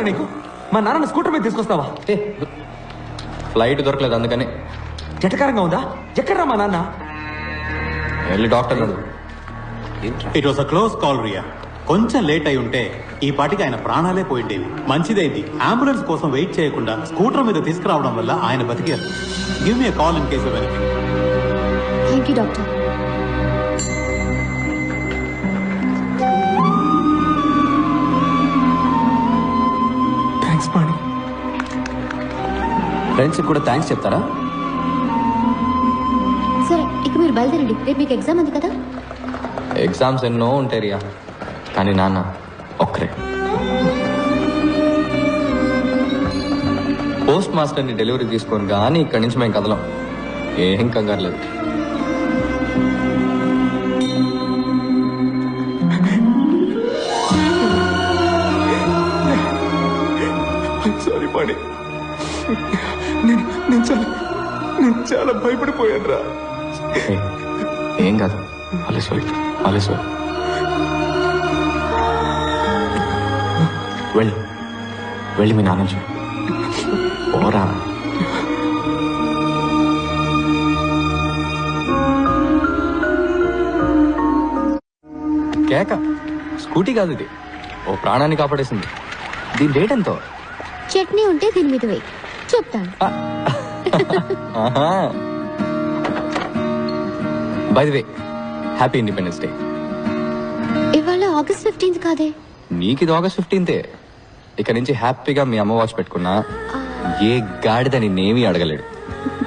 పిచ్చారా నీకు? మా నాన్న స్కూటర్ మీద తీసుకొస్తావా? ఫ్లైట్ దొరకలేదు అందుకని. జటకారంగా ఉందా? ఎక్కడ్రా మా నాన్న? వెళ్ళి డాక్టర్ అడుగు. It was a close call రియా. కొంచెం లేట్ అయి ఉంటే ఈ పాటికి ఆయన ప్రాణాలే పోయిండేవి. మంచిదైంది అంబులెన్స్ కోసం వెయిట్ చేయకుండా స్కూటర్ మీద తీసుకురావడం వల్ల ఆయన బతికారు. Give me call in case of anything. Thank you doctor. Thanks Paani. Friends కూడా థ్యాంక్స్ చెప్తారా? సరే ఇక మీరు బయలుదేరండి, రేపు మీకు ఎగ్జామ్ ఉంది కదా. ఎగ్జామ్స్ ఎన్నో ఉంటాయి రియా, కానీ నాన్న ఒక్కరే. పోస్ట్ మాస్టర్ని డెలివరీ తీసుకొని కానీ ఇక్కడి నుంచి మేము కదలం. ఏం కంగారు లేదు. సారీ పాణి, నేను చాలా భయపడిపోయాను రా. ఏం కాదు, అలెసోయ్ అలెసోయ్. వెళ్ళి వెళ్ళి మీ నాన్న చూడు. ఓరా. కేక స్కూటీ కాదు ఇది, ఓ ప్రాణాన్ని కాపాడేసింది. దీని రేట్ ఎంతో? చట్నీ ఉంటే దీని మీద వేయి, చెప్తాను. By the way, happy independence day. ఇవాళ August 15th కాదే. నీకు ఇది August 15th. ఇక నుంచి హ్యాపీగా మీ అమ్మ వాచ్ పెట్టుకున్నా ఏ గాడిద నిన్నేమీ అడగలేడు.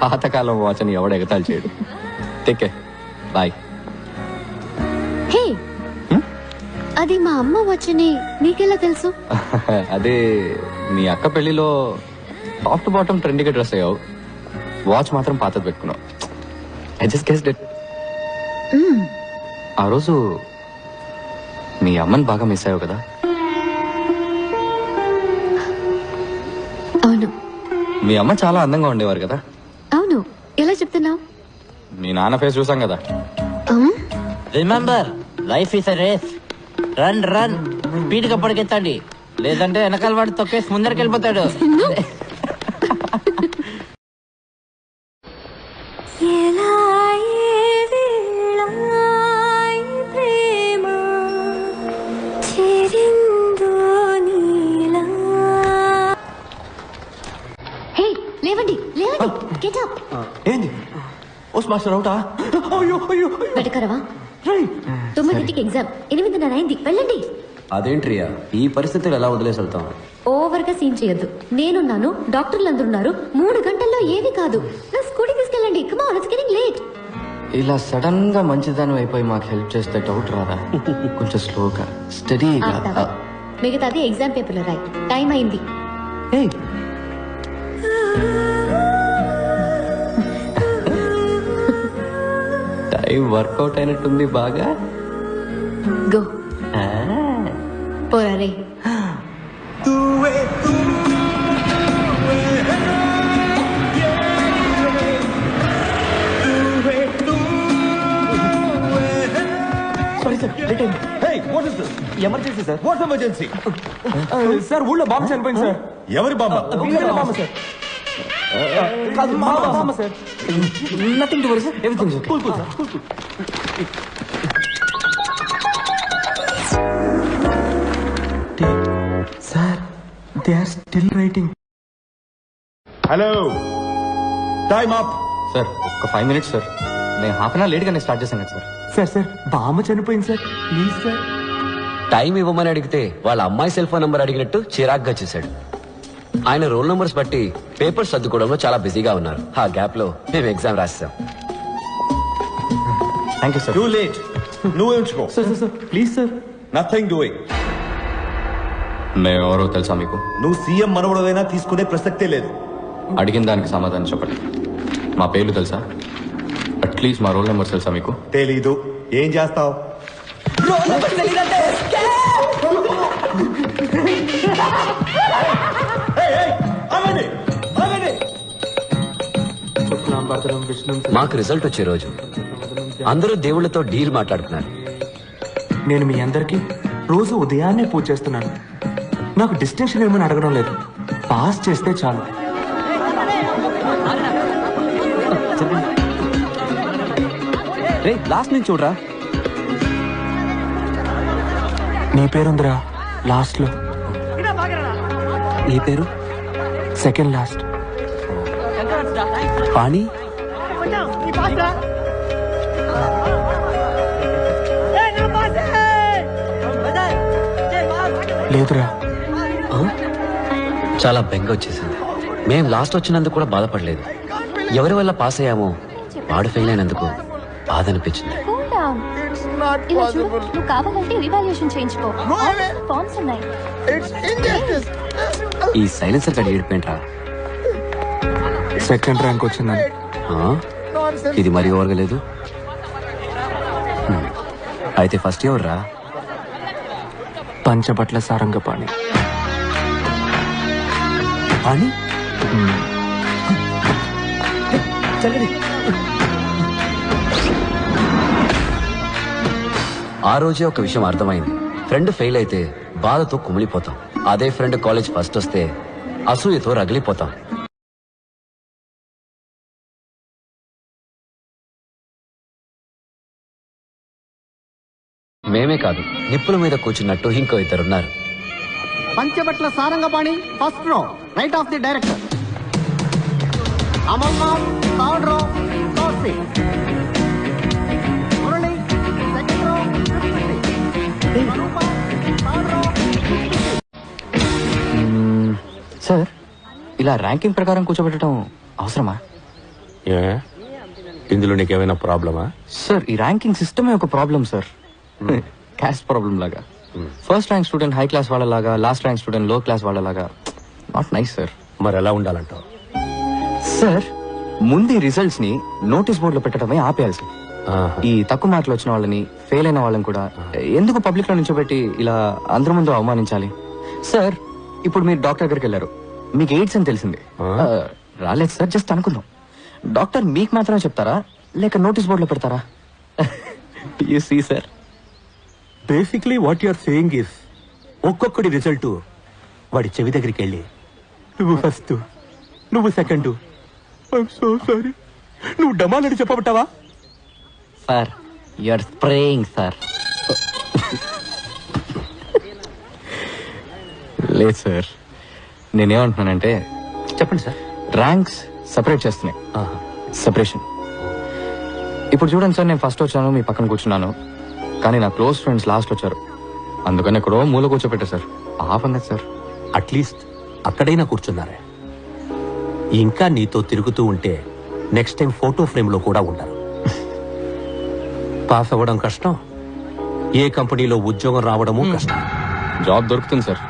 పాతకాలం వాచ్ అని ఎవడు ఎగతాలు చేయడు. Take care, bye. హే, అది మా అమ్మ వచ్చని నీకెలా తెలుసు? అదే మీ అక్క పెళ్లిలో టాప్ టు బాటమ్ ట్రెండీగా డ్రెస్ అయ్యావు, వాచ్ మాత్రం పాతది పెట్టుకున్నావు. I just guessed it. ఆ రోజు మీ అమ్మని బాగా మిస్ అయ్యావు కదా? అవును. మీ అమ్మ చాలా అందంగా ఉండేవారు కదా? అవును. ఎలా చెప్తున్నావు? మీ నాన్న ఫేస్ చూసాం కదా. Remember, life is a race. Run run, speed గా పరిగెత్తండి, లేదంటే వెనకాల వాడు తొక్కేసి ముందరికి వెళ్ళిపోతాడు. ఏంది? పోస్ట్ మాస్టర్ అవుటా? బయటకరవా? 9కి ఎగ్జామ్, 8:30 అయింది, వెళ్ళండి. అదేంట్రియా, ఈ పరిస్థితులు ఎలా వదిలేసి వెళ్తాం? ఓవర్ గా సీన్ చేయొద్దు. నేనున్నాను, డాక్టర్లు అందరూ ఉన్నారు. 3 గంటల్లో ఏమీ కాదు. నా స్కూటీ తీసుకెళ్ళండి. Come on, it's getting late. ఇలా సడన్ గా మంచిదాని అయిపోయి మాకు హెల్ప్ చేస్తే డౌట్ రాదా? కొంచెం స్లోగా స్టడీగా. మిగతాది ఎగ్జామ్ పేపర్ లో రాయి. టైం అయింది. టైం వర్కౌట్ అయినట్టుంది బాగా. గో పోరా రే. Emergency sir. What emergency? Sir ఊళ్ళో బాంబు చనిపోయింది సార్. ఎవరి బామ్మ? Bomb sir. కాదు, మా బామ్మ sir. Nothing to worry sir, everything is okay. Cool cool sir, cool cool. Sir, they are still writing. Hello, time up. Sir ఒక్క 5 minutes sir, నేను half an hour late గానే start చేశాను sir. Sir బామ్మ చనిపోయింది sir, please sir. Time ఇవ్వమని అడిగితే వాళ్ళ అమ్మాయి సెల్ ఫోన్ నంబర్ అడిగినట్టు చిరాగ్గా చేశాడు. ఆయన రోల్ నంబర్స్ బట్టి పేపర్స్ సర్దుకోవడంలో చాలా బిజీగా ఉన్నారు. ఆ గ్యాప్ లో మేము ఎగ్జామ్ రాస్తాం. Thank you sir. Too late. నువ్వే ఉంచుకో. Sir please sir. Nothing doing. మేము ఎవరో తెలుసా మీకు? నువ్వు సీఎం మనవడదైనా తీసుకునే ప్రసక్తే లేదు. అడిగిన దానికి సమాధానం చెప్పండి. మా పేర్లు తెలుసా? అట్లీస్ట్ మా రోల్ నెంబర్ తెలుసా మీకు? తెలీదు. ఏం చేస్తావు? మాకు రిజల్ట్ వచ్చే రోజు అందరూ దేవుళ్లతో డీల్ మాట్లాడుతున్నారు. నేను మీ అందరికి రోజు ఉదయాన్నే పూజ చేస్తున్నాను. నాకు డిస్టింక్షన్ ఏమని అడగడం లేదు, పాస్ చేస్తే చాలు. రే లాస్ట్ నుంచి చూడరా. నీ పేరుందిరా లాస్ట్ లో. నీ పేరు సెకండ్ లాస్ట్. పాణి. లేదురా. చాలా బెంగ వచ్చేసింది. మేం లాస్ట్ వచ్చినందుకు కూడా బాధపడలేదు. ఎవరి వల్ల పాస్ అయ్యామో వాడు ఫెయిల్ అయినందుకు బాధ అనిపించింది. Cool down. ఇలా చూడు, నువ్వు కావాలంటే రివాల్యూషన్ చేయించుకో. ఫార్మ్స్ ఉన్నాయి. ఈ సైలెన్సర్ గడి ఏడిపోయింట్రా. సెకండ్ ర్యాంక్ వచ్చిందని. ఇది మరీ ఓరగలేదు. అయితే ఫస్ట్ ఎవరు రా? పంచబట్ల సారంగపాణి. పాణి ఆ రోజే ఒక విషయం అర్థమైంది. ఫ్రెండ్ ఫెయిల్ అయితే బాధతో కుమిలిపోతాం. అదే ఫ్రెండ్ కాలేజ్ ఫస్ట్ వస్తే అసూయతో రగిలిపోతాం. మేమే కాదు, నిప్పుల మీద కూర్చున్నట్టు ఇంకో ఇద్దరున్నారు. Panchabatla Sarangapani first row, right of the director. Amarnath third row, fourth seat. Murali second row, fifth seat. Swaroopa third row, fifth seat. Sir, ఇలా ర్యాంకింగ్ ప్రకారం కూర్చోబెట్టడం అవసరమా? ఇందులో నీకేమైనా ప్రాబ్లమా? సార్, ఈ ర్యాంకింగ్ సిస్టమే ఒక ప్రాబ్లం సార్. క్యాస్ట్ ప్రాబ్లం లాగా. First rank student high class వాళ్ళలాగా, లాస్ట్ ర్యాంక్ స్టూడెంట్ లో క్లాస్ వాళ్ళలాగా. Not nice sir. మరి ఎలా ఉండాలంటావు? సార్, ముందు రిజల్ట్స్ ని నోటీస్ బోర్డులో పెట్టడమే ఆపేయాలి సార్. ఈ తక్కువ మార్కులు వచ్చిన వాళ్ళని, ఫెయిల్ అయిన వాళ్ళని కూడా ఎందుకు పబ్లిక్ లో నుంచోబెట్టి ఇలా అందరి ముందు అవమానించాలి? సార్, ఇప్పుడు మీరు డాక్టర్ దగ్గరికి వెళ్ళారు, మీకు ఎయిడ్స్ అని తెలిసింది. రాలేదు సార్, జస్ట్ అనుకుందాం. డాక్టర్ మీకు మాత్రమే చెప్తారా, లేక నోటీస్ బోర్డులో పెడతారా? You see sir, basically what you're saying is, ఒక్కొక్కడి రిజల్ట్ వాడి చెవి దగ్గరికి వెళ్ళి నువ్వు ఫస్ట్, నువ్వు సెకండ్, ఐఎమ్ సో సారీ, నువ్వు డమాలని చెప్పబట్టావా? Sir, you're spraying sir. లేదు సార్, నేనేమంటున్నానంటే, చెప్పండి సార్. ర్యాంక్స్ సెపరేట్ చేస్తున్నాయి. సెపరేషన్. ఇప్పుడు చూడండి సార్, నేను ఫస్ట్ వచ్చాను, మీ పక్కన కూర్చున్నాను, కానీ నా క్లోజ్ ఫ్రెండ్స్ లాస్ట్ వచ్చారు. అందుకని ఎక్కడో మూల కూర్చోపెట్టారు సార్. ఆపండి సార్. అట్లీస్ట్ అక్కడైనా కూర్చున్నారే. ఇంకా నీతో తిరుగుతూ ఉంటే నెక్స్ట్ టైం ఫోటో ఫ్రేమ్ లో కూడా ఉంటారు. పాస్ అవ్వడం కష్టం, ఏ కంపెనీలో ఉద్యోగం రావడము కష్టం. జాబ్ దొరుకుతుంది సార్.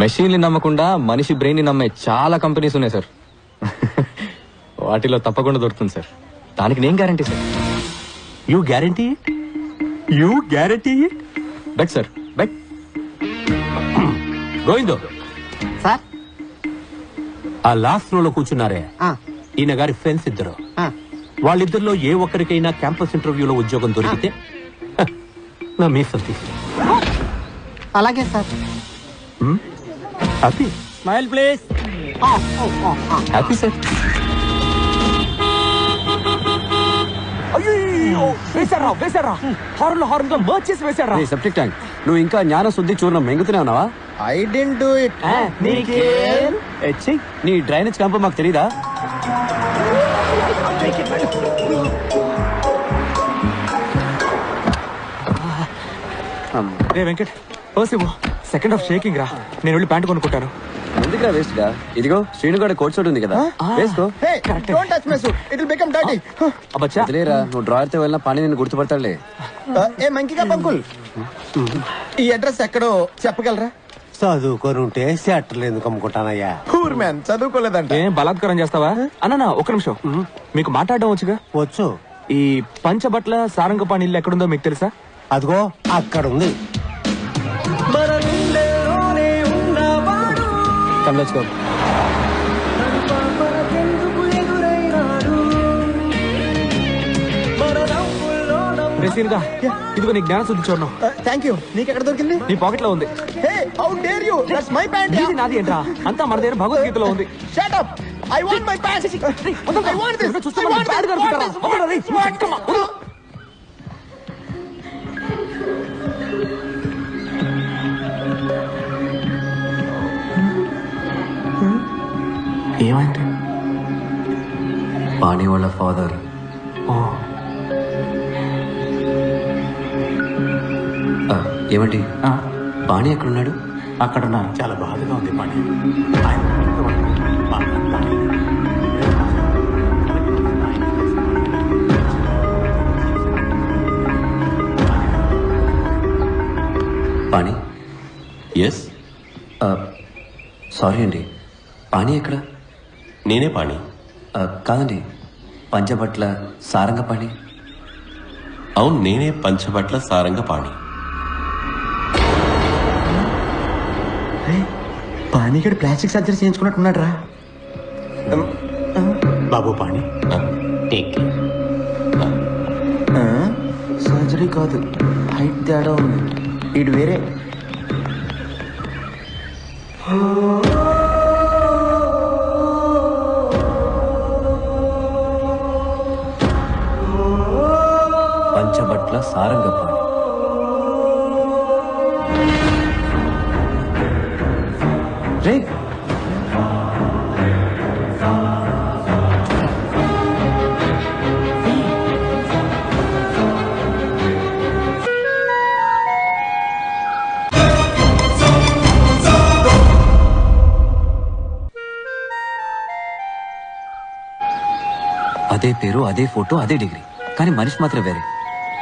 మెషిన్ని నమ్మకుండా మనిషి బ్రెయిన్ ని నమ్మే చాలా కంపెనీస్ ఉన్నాయి సార్. వాటిలో తప్పకుండా దొరుకుతుంది సార్. దానికి నేను guarantee sir. You guarantee? You guarantee? Bet sir, bet. Govindo sir, ఆ లాస్ట్ రోలో కూర్చున్నారే, ఈయన గారి ఫ్రెండ్స్ ఇద్దరు. వాళ్ళిద్దరిలో ఏ ఒక్కరికైనా క్యాంపస్ ఇంటర్వ్యూలో ఉద్యోగం దొరికితే నా మీసం తీసి. అలాగే sir. Happy? Smile please. Happy sir. అయ్యో, వేశారా వేశారా, హార్న్ హార్న్ గా మర్చ్ చేసి వేశారా. సెప్టిక్ ట్యాంక్, నువ్వు ఇంకా జ్ఞాన శుద్ధి చూర్ణం మెంగుతూనే ఉన్నావా? I didn't do it. నీ డ్రైనేజ్ క్యాంప్ మాకు తెలీదా? రే వెంకట్, ఓసివో సెకండ్ ఆఫ్ షేకింగ్ రా, నేను వెళ్ళి ప్యాంట్ కొనుక్కుంటాను. ఎందుకురా వేస్ట్ గా? ఇదిగో శ్రీనుగాడ కోట్ సూట్ ఉంది కదా, వేసుకో. Don't touch my suit, it will become dirty. అబ్బచ్చా, వదిలేరా, నువ్వు డ్రాయర్ తో వెళ్ళినా పని నిన్ను గుర్తుపడతాడులే. ఏ మంకిగా పంకుల్, ఈ అడ్రస్ ఎక్కడో చెప్పగలరా? చదువుకొని ఉంటే సెటర్లు ఎందుకు అమ్ముకుంటానయ్యా? Poor man, చదువుకోలేదంట. ఏం బలాత్కారం చేస్తావా? అన్న ఒక్క నిమిషం, మీకు మాట్లాడడం వచ్చుగా. వచ్చు. ఈ పంచబట్ల సారంగపాణి ఇల్లు ఎక్కడుందో మీకు తెలుసా? అదిగో అక్కడ ఉంది. Come, let's go. సీన్గా ఇదిగో నీ జ్ఞాన శుద్ధి చూడను థ్యాంక్ యూ. నీకు ఎక్కడ దొరికింది? నీ పాకెట్ లో ఉంది. Hey, how dare you? That's my pant. ఇది నాది ఏంట్రా? అంతా మన దగ్గర భగవద్గీతలో ఉంది. Shut up. I want my pant. I want this. చూస్తే మన ప్యాంట్ కనుక్కుంటారా? వదలరా రేయ్, చెక్కమ్మా, వదలు. ఏమైంది? పాణి వాళ్ళ ఫాదర్ ఏమండి పాణి ఎక్కడున్నాడు? అక్కడున్నా చాలా బాధగా ఉంది పాణి. ఆయన పాణి ఎస్, సారీ అండి, పాణి ఎక్కడ? నేనే పాణి. కాదండి, పంచబట్ల సారంగ పాణి. అవును, నేనే పంచబట్ల సారంగ పాణి. పానీగడ్ ప్లాస్టిక్ సర్జరీ చేయించుకున్నట్టున్నాడు రా. బాబు పాణి, టేక్ కేర్. సర్జరీ కాదు, హైట్ తేడా ఉంది. ఇటు వేరే. పంచబట్ల సారంగ పాణి. రే అదే పేరు, అదే ఫోటో, అదే డిగ్రీ, కానీ మనిషి మాత్రం వేరే.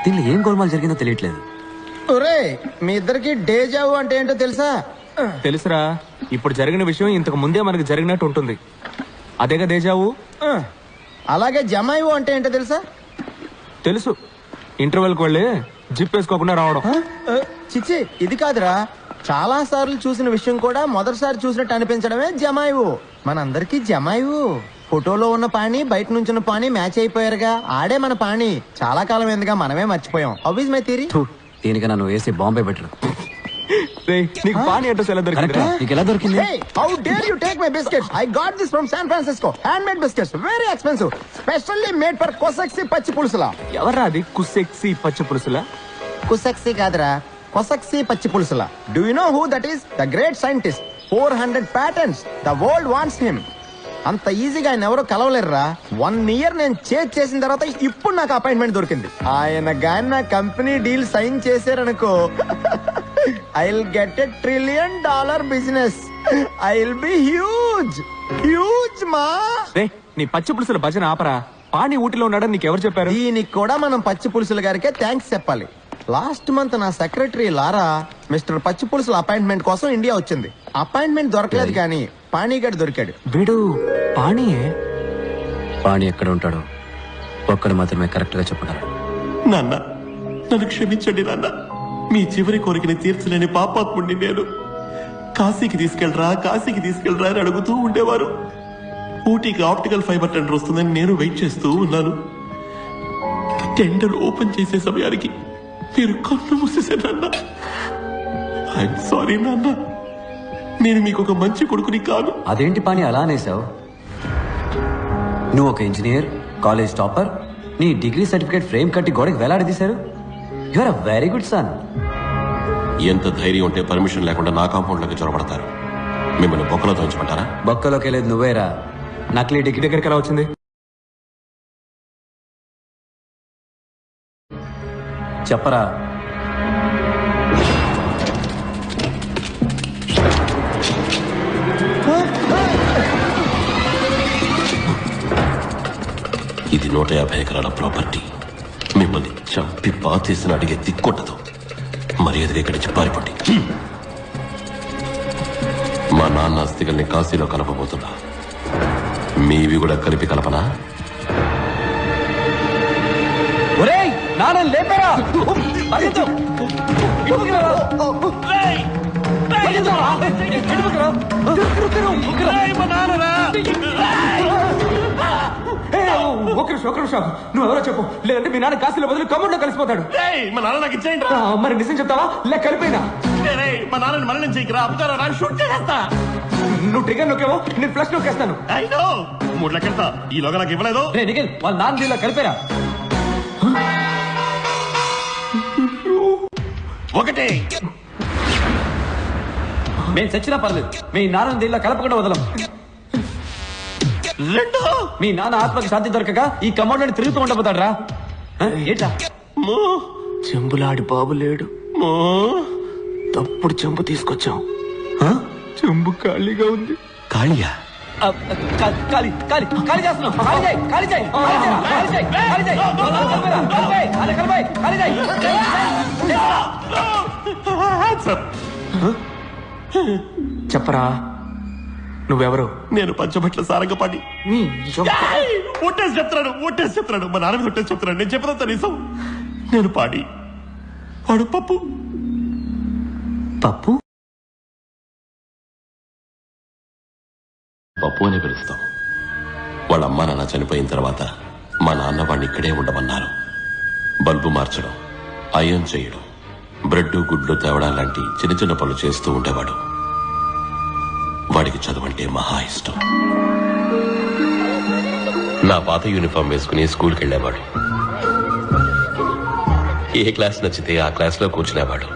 దీనిలో ఏం గోల్మాల్ జరిగిందో తెలియట్లేదు. ఒరే, మీ ఇద్దరికి డేజావు అంటే ఏంటో తెలుసా? తెలుసురా, ఇప్పుడు జరిగిన విషయం ఇంతకు ముందే మనకి జరిగినట్టు ఉంటుంది. అదేగా దేజావు. అలాగే జమాయివు అంటే ఏంటో తెలుసా? తెలుసు, ఇంటర్వెల్కి వెళ్ళి జిప్ వేసుకోకుండా రావడం. చిచ్చి, ఇది కాదురా. చాలా సార్లు చూసిన విషయం కూడా మొదటిసారి చూసినట్టు అనిపించడమే జమాయివు. మనందరికీ జమాయివు. ఫోటోలో ఉన్న పాణి, బయట నుంచిన పాణి మ్యాచ్ అయిపోయారుగా. ఆడే మన పాణి. చాలా కాలం ఎందుగా మనమే మర్చిపోయాం. How is my theory? దీనికి నన్ను వేసి బాంబే బెటర్. నీకు పానీ అడ్రస్ ఎలా దొరికింది? నీకు ఎలా దొరికింది? Hey, how dare you take my biscuits? I got this from San Francisco. Handmade biscuits, very expensive, specially made for Kosaksi పచ్చి పులుసులా. ఎవరా అది? కుసెక్సి పచ్చి పులుసులా? కుసక్సి కాదురా, కొసక్సి పచ్చి పులుసులా. Do you know who that is? The great scientist. 400 patents. The world wants him. అంత ఈజీగా ఆయన ఎవరో కలవలేరురా. 1 year నేను చేసిన తర్వాత ఇప్పుడు నాకు అపాయింట్మెంట్ దొరికింది. ఆయన గాని నా కంపెనీ డీల్ సైన్ చేశారనుకో, I'll get $1 trillion business. I'll be huge. Huge మా. రే, నీ పచ్చి పులుసుల భజన ఆపరా. పానీ ఊటిలో ఉన్నాడని నీకెవరు చెప్పారు? దీనికి కూడా మనం పచ్చి పులుసుల గారికే థ్యాంక్స్ చెప్పాలి. లాస్ట్ మంత్ నా సెక్రటరీ లారా మిస్టర్ పచ్చి పులుసుల అపాయింట్మెంట్ కోసం ఇండియా వచ్చింది. అపాయింట్మెంట్ దొరకలేదు కానీ పానీగడ్ దొరికాడు. వీడు పానీయే. పాణి ఎక్కడ ఉంటాడో ఒక్కడు మాత్రమే కరెక్ట్ గా చెప్పగలడు. నాన్న, నన్ను క్షమించండి నాన్న. మీ చివరి కోరికని తీర్చలేని పాపాత్ముడిని నేను. కాశీకి తీసుకెళ్ళరా అని అడుగుతూ ఉండేవారు. ఊటీకి ఆప్టికల్ ఫైబర్ టెండర్ వస్తుందని నేను వెయిట్ చేస్తూ ఉన్నాను. టెండర్ ఓపెన్ చేసే సమయానికి మీరు కన్ను మూసేశారన్న. ఐఎమ్ సారీ నాన్న. నేను మీకు ఒక మంచి కొడుకుని కాదు. అదేంటి పాణి అలా అనేసావు? నువ్వు ఒక ఇంజనీర్, కాలేజ్ టాపర్, నీ డిగ్రీ సర్టిఫికేట్ ఫ్రేమ్ కట్టి గోడకి వేలాడదీశారు. You are a very good son. ఎంత ధైర్యం ఉంటే పర్మిషన్ లేకుండా నా కాంపౌండ్లోకి చొరబడతారు? మిమ్మల్ని బొక్కలో తోంచమంటారా? బొక్కలోకి వెళ్ళేది నువ్వేరా. నకిలీ డిగ్రీ దగ్గరికి ఎలా వచ్చింది? చెప్పరా. ఇది 150 ఎకరాల ప్రాపర్టీ. మిమ్మల్ని చంపి పాతేసిన అడిగే దిక్కుండదు. మర్యాదగా ఇక్కడి నుంచి పారిపోండి. మా నాన్న అస్థికల్ని కాశీలో కలపబోతున్నా. మీవి కూడా కలిపి కలపనా? ఒరేయ్, నాన్న లేపరా. పరిగెత్తు. ఇటువైపుకి రా. రేయ్, పరిగెత్తురా. ఇటువైపుకి రా. రేయ్, మా నాన్న రా. ఒక నిమిషం నువ్వెవరో చెప్పు, లేదంటే మీ నాన్న కాశీలో బదులు కమ్ముడిలో కలిసిపోతాడు. మా నాన్న నాకు ఇచ్చేయండి రా. మరి నిజం చెప్తావా లేక కలిపోయినా? మా నాన్నని మరణం చేయకరా, అప్పుతారా రా, షూట్ చేసేస్తా. నువ్వు ట్రిగర్ నొక్కేవో నేను ఫ్లష్ నొక్కేస్తాను. అయినో 3 లెక్కలతో ఈలోగా నాకు ఇవ్వలేదు. నిఖిల్ వాళ్ళ నాన్న దీనిలో కలిపారా? ఒకటి మేము చచ్చినా పర్లేదు, మీ నాన్న దీనిలో కలపకుండా వదలం. 2 మీ నాన్న ఆత్మకి శాంతి దొరకక ఈ కమౌండ్ తిరుగుతూ ఉండబోతాడు రా. ఏంటా చెంబులాడి బాబు లేడు, తప్పుడు చెంబు తీసుకొచ్చాం. చెంబు ఖాళీగా ఉంది. ఖాళీయా? ఖాళీ ఖాళీ ఖాళీ చేస్తున్నాం. ఖాళీ చేయి, ఖాళీ చేయి, ఖాళీ చేయి, ఖాళీ చేయి, ఖాళీ చేయి. చెప్పరా నువ్వెవరు? నేను పంచబట్ల సారంగపాణి. ఒట్టేసి చెప్తున్నాడు మా నాన్న మీద ఒట్టేసి చెప్తున్నాడు. నేను చెప్పదంతా నిజం. నేను పాడి, వాడు పప్పు. పప్పు పప్పు అని పిలుస్తాం. వాళ్ళ అమ్మ నాన్న చనిపోయిన తర్వాత మా నాన్న వాడిని ఇక్కడే ఉండమన్నారు. బల్బు మార్చడం, అయన్ చేయడం, బ్రెడ్ గుడ్లు తేవడం లాంటి చిన్న చిన్న పనులు చేస్తూ ఉండేవాడు. వాడికి చదువంటే మహా ఇష్టం. నా పాత యూనిఫామ్ వేసుకుని స్కూల్కి వెళ్ళేవాడు. ఏ క్లాస్ నచ్చితే ఆ క్లాస్ లో కూర్చునేవాడు.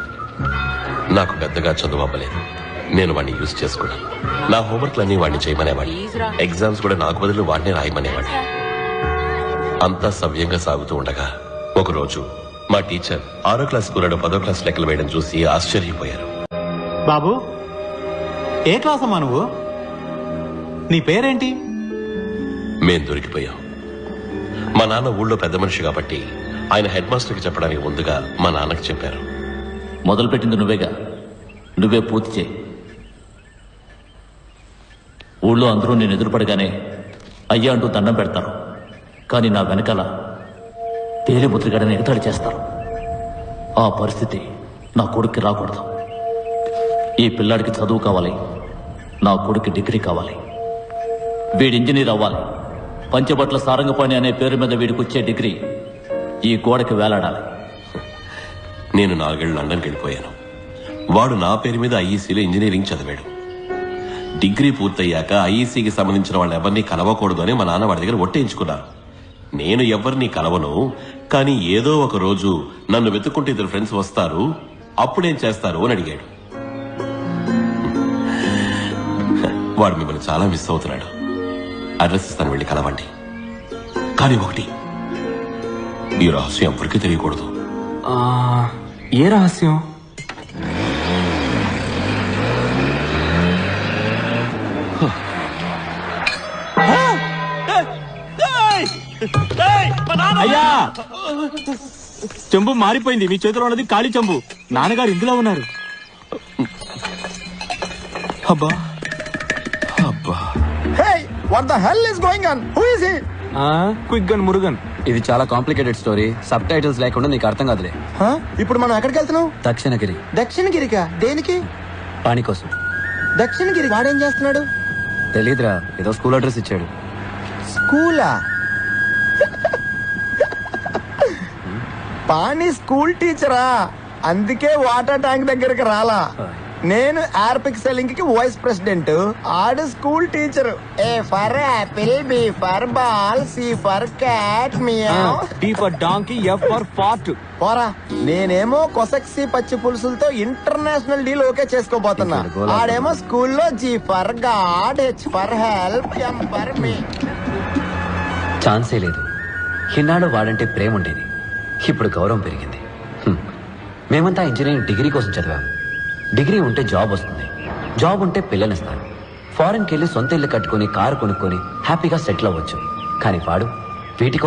నాకు పెద్దగా చదువు అవ్వలేదు. నేను వాడిని యూజ్ చేసుకున్నాను. నా హోంవర్క్లన్నీ వాడిని చేయమనేవాడిని. ఎగ్జామ్స్ కూడా నాకు బదులు వాడిని రాయమనేవాడిని. అంతా సవ్యంగా సాగుతూ ఉండగా ఒకరోజు మా టీచర్ 6వ క్లాస్ కూరడు 10వ క్లాస్ లెక్కలు వేయడం చూసి ఆశ్చర్యపోయారు. బాబు, ఏ క్లాస్ అమ్మా నువ్వు? నీ పేరేంటి? మేం దొరికిపోయాం. మా నాన్న ఊళ్ళో పెద్ద మనిషి కాబట్టి ఆయన హెడ్ మాస్టర్కి చెప్పడానికి ముందుగా మా నాన్నకి చెప్పారు. మొదలుపెట్టింది నువ్వేగా, నువ్వే పూర్తి చేయి. ఊళ్ళో అందరూ నేను ఎదురుపడగానే అయ్యా అంటూ దండం పెడతారు, కానీ నా వెనకాల తేలిముద్రగడని ఎగతాళి చేస్తారు. ఆ పరిస్థితి నా కొడుక్కి రాకూడదు. ఈ పిల్లాడికి చదువు కావాలి, నా కొడుక్కి డిగ్రీ కావాలి. వీడి ఇంజనీర్ అవ్వాలి. పంచబట్ల సారంగపాణి అనే పేరు మీద వీడికి వచ్చే డిగ్రీ ఈ గోడకి వేలాడాలి. నేను 4 ఏళ్ళు లండన్కి వెళ్ళిపోయాను. వాడు నా పేరు మీద ఐఈసీలో ఇంజనీరింగ్ చదివాడు. డిగ్రీ పూర్తయ్యాక ఐఈసీకి సంబంధించిన వాళ్ళు ఎవరిని కలవకూడదు అని మా నాన్న వాడి దగ్గర ఒట్టేయించుకున్నారు. నేను ఎవరిని కలవను, కానీ ఏదో ఒక రోజు నన్ను వెతుక్కుంటే 2 ఫ్రెండ్స్ వస్తారు, అప్పుడేం చేస్తారు అని అడిగాడు. వాడు మిమ్మల్ని చాలా మిస్ అవుతున్నాడు. అడ్రస్ ఇస్తాను, వెళ్ళి కలవండి. కానీ ఒకటి, ఈ రహస్యం ఎవరికి తెలియకూడదు. ఏ రహస్యం? అయ్యా, చెంబు మారిపోయింది. మీ చేతిలో ఉన్నది ఖాళీ చెంబు. నాన్నగారు ఇందులో ఉన్నారు. అబ్బా అబ్బా, Hey, what the hell is going on? Who is he? Quick gun Murugan. ఇది చాలా కాంప్లికేటెడ్ స్టోరీ. సబ్ టైటిల్స్ లేకుండా నీకు అర్థం కాదులే. ఇప్పుడు మనం ఎక్కడికి వెళ్తున్నాం? దక్షిణగిరి. దక్షిణగిరికా? దేనికి? పాణి కోసం. దక్షిణగిరి వాడేం చేస్తున్నాడు? తెలీదురా, ఏదో స్కూల్ అడ్రస్ ఇచ్చాడు. స్కూలా? పాణి స్కూల్ టీచరా? అందుకే వాటర్ ట్యాంక్ దగ్గరికి రాలా. నేను ఆర్పిక్ సెల్లింగ్ కి వైస్ ప్రెసిడెంట్, ఆడు school teacher. A for apple, B for ball, C for cat, meow, D for donkey, F for fart. పోరా. నేనేమో కొసక్సి పచ్చి పులుసులతో ఇంటర్నేషనల్ డీల్ ఓకే చేసుకోబోతున్నా. ఆడేమో స్కూల్లో G for God, H for help, M for me. ఛాన్సే లేదు. ఇన్నాడు వాడంటే ప్రేమ ఉండేది, ఇప్పుడు గౌరవం పెరిగింది. మేమంతా ఇంజనీరింగ్ డిగ్రీ కోసం చదివాం. డిగ్రీ ఉంటే జాబ్ వస్తుంది, జాబ్ ఉంటే పిల్లనిస్తారు. ఫారెన్కి వెళ్ళి సొంత ఇల్లు కట్టుకుని కారు కొనుక్కొని హ్యాపీగా సెటిల్ అవ్వచ్చు. కానీ వాడు వీటి